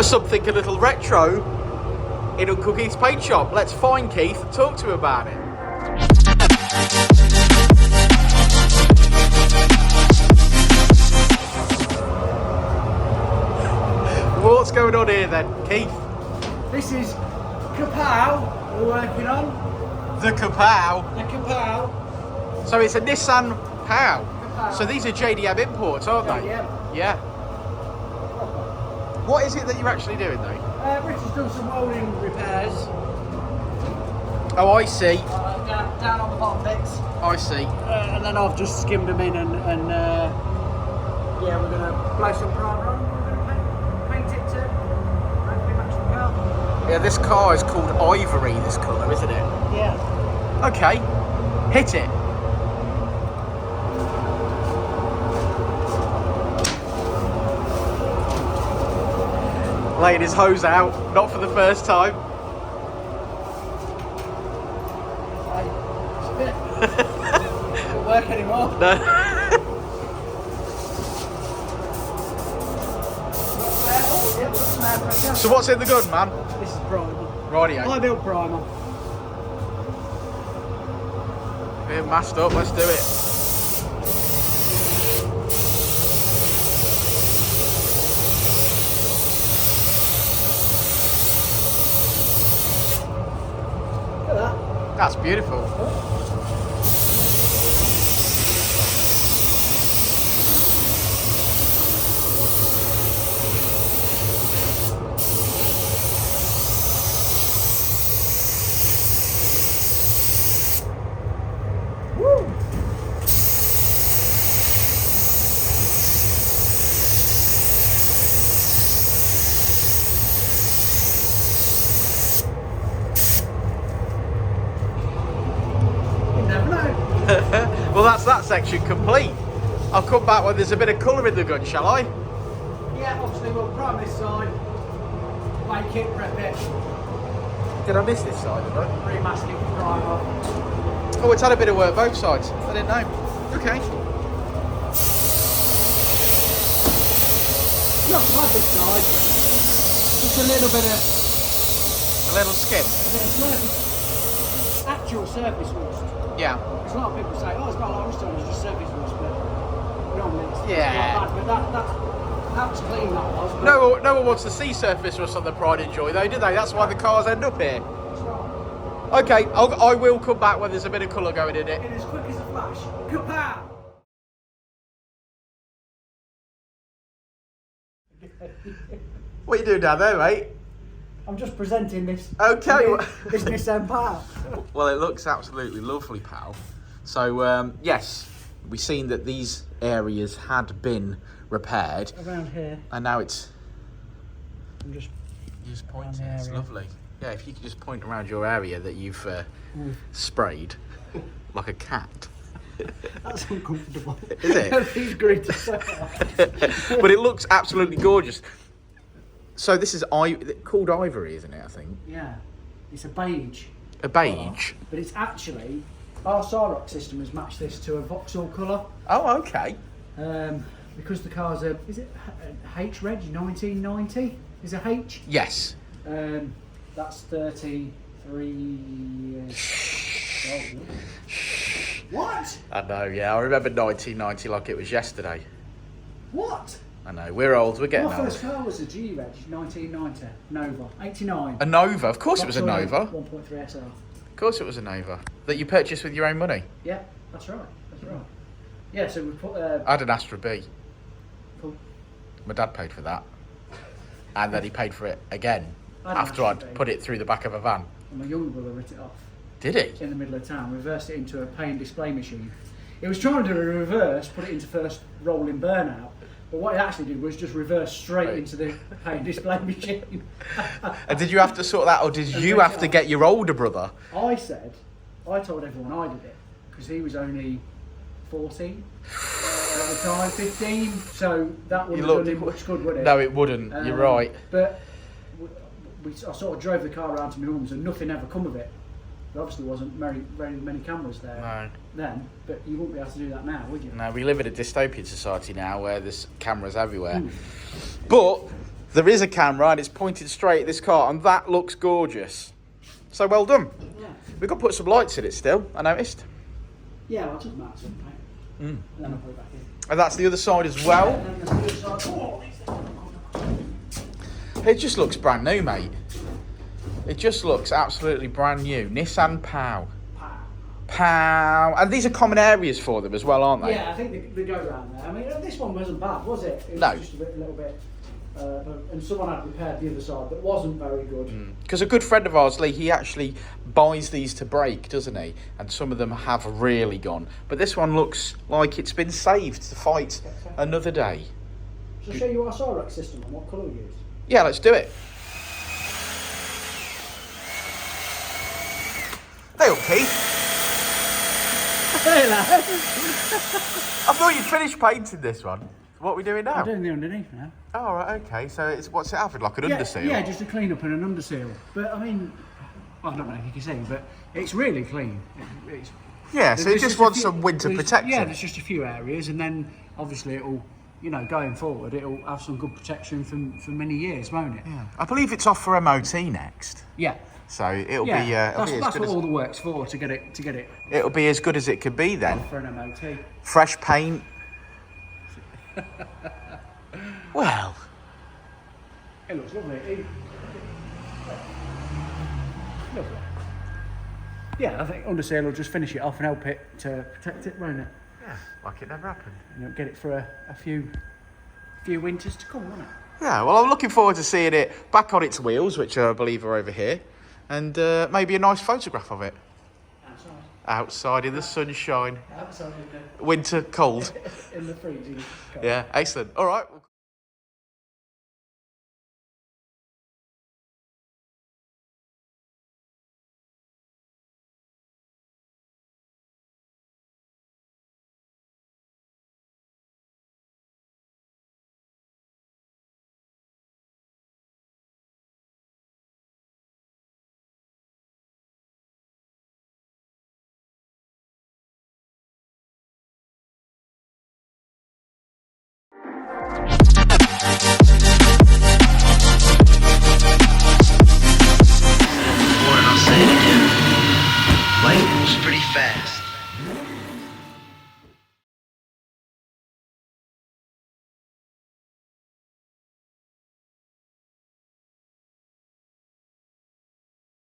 something a little retro in Uncle Keith's paint shop. Let's find Keith and talk to him about it. What's going on here then, Keith? This is Pao we're working on. The Pao. The Pao. So it's a Nissan Pao. So these are JDM imports, aren't they? Yeah. What is it that you're actually doing though? Rich has done some welding repairs. Oh, I see. Down on the bottom bits. I see. And then I've just skimmed them in and yeah, we're going to blow some primer on. We're going to paint it to hopefully match the car. Yeah, this car is called Ivory, this colour, isn't it? Yeah. Okay, hit it. Laying his hose out, not for the first time. Doesn't work anymore. No. So what's in the gun, man? This is primer. Rightio. I built primer. We're masked up, let's do it. Look at that. That's beautiful. Well, that's that section complete. I'll come back when there's a bit of colour in the gun, shall I? Yeah, obviously we'll prime this side, make it, prep it, Did I miss this side, did I? remask it with primer. Oh, it's had a bit of work both sides. I didn't know. Okay. Not bad this side, just a little bit of A little skin. surface, actual surface rust. Yeah. Because a lot of people say, oh, it's got a lot of rust on it, it's just surface rust, but you know, it's Yeah. not bad, but that's clean, that was. But No one wants to see surface rust on the Pride and Joy, though, do they? That's why the cars end up here. it's not. Okay, I will come back when there's a bit of colour going in it. In as quick as a flash, kapow! What are you doing down there, mate? I'm just presenting this. Okay. This Nissan Pao. Well, it looks absolutely lovely, pal. So, yes, we've seen that these areas had been repaired. Around here, And now it's... I'm just You just point Around it, the it's area. lovely. Yeah, if you could just point around your area that you've sprayed, like a cat. That's uncomfortable. Is it? These grids are so hard. But it looks absolutely gorgeous. So this is called Ivory, isn't it, I think? Yeah, it's a beige. A beige? But it's actually, our Cyrox system has matched this to a Vauxhall colour. Oh, okay. Because the car's a, is it a H-Reg 1990? Is it H? Yes. That's 33 years old. What? I know, yeah. I remember 1990 like it was yesterday. What? I know, we're old, we're getting My old. first car was a G-Reg 1990, Nova, 89. A Nova, of course it was a Nova. 1.3 SR. Of course it was a Nova. That you purchased with your own money. Yeah, that's right. That's right. Yeah, so we put. I had an Astra B. Cool. My dad paid for that. And then he paid for it again I had an after Astra I'd B. put it through the back of a van. And my younger brother ripped it off Did he? in the middle of town, reversed it into a pay and display machine. It was trying to do a reverse, put it into first rolling burnout. But what it actually did was just reverse straight Right. into the pay and display machine. And did you have to sort that, or did And you rip have it to off. get your older brother? I told everyone I did it because he was only 14 at the time, 15. So that wouldn't have done him much good, would it? No, it wouldn't. You're right. But I sort of drove the car around to my mum's and nothing ever come of it. There obviously wasn't very many cameras there No. then, but you wouldn't be able to do that now, would you? No, we live in a dystopian society now where there's cameras everywhere. But There is a camera and it's pointed straight at this car, and that looks gorgeous. So well done. Yeah. We've got to put some lights in it still, I noticed. Yeah, well, I took them out, so paint. And then I'll put it back in. And that's the other side as well. And then there's the other side. It just looks brand new, mate. It just looks absolutely brand new. Nissan Pao. Pao. And these are common areas for them as well, aren't they? Yeah, I think they go around there. I mean, this one wasn't bad, was it? It was No. just a little bit. And someone had repaired the other side that wasn't very good. Because a good friend of ours, Lee, he actually buys these to break, doesn't he? And some of them have really gone. But this one looks like it's been saved to fight another day. Shall I show you our Cyrex system and what colour we used? Yeah, let's do it. Hey up, Keith. Hey, lad. I thought you'd finished painting this one. What are we doing now? I'm doing the underneath now. Oh, right, okay. So it's what's it having? Like an underseal? Yeah, just a clean up and an underseal. But I mean, I don't know if you can see, but it's really clean. It's, Yeah, so it there's just a wants few- some winter there's- protection. Yeah, there's just a few areas, and then obviously it'll, you know, going forward, it'll have some good protection for many years, won't it? Yeah. I believe it's off for MOT next. Yeah. So it'll Yeah, be it'll be as that's good what as all the work's for, to get it it'll be as good as it could be then. for an MOT. Fresh paint. Well, It looks lovely. Lovely. Yeah, I think underseal will just finish it off and help it to protect it, won't it? yeah, like it never happened. And it'll get it for a few winters to come, won't it? Yeah, well, I'm looking forward to seeing it back on its wheels, which I believe are over here, and maybe a nice photograph of it. Outside in the sunshine. Outside Winter cold. in the freezing. Yeah, excellent. All right. I'll say it again. Life moves pretty fast.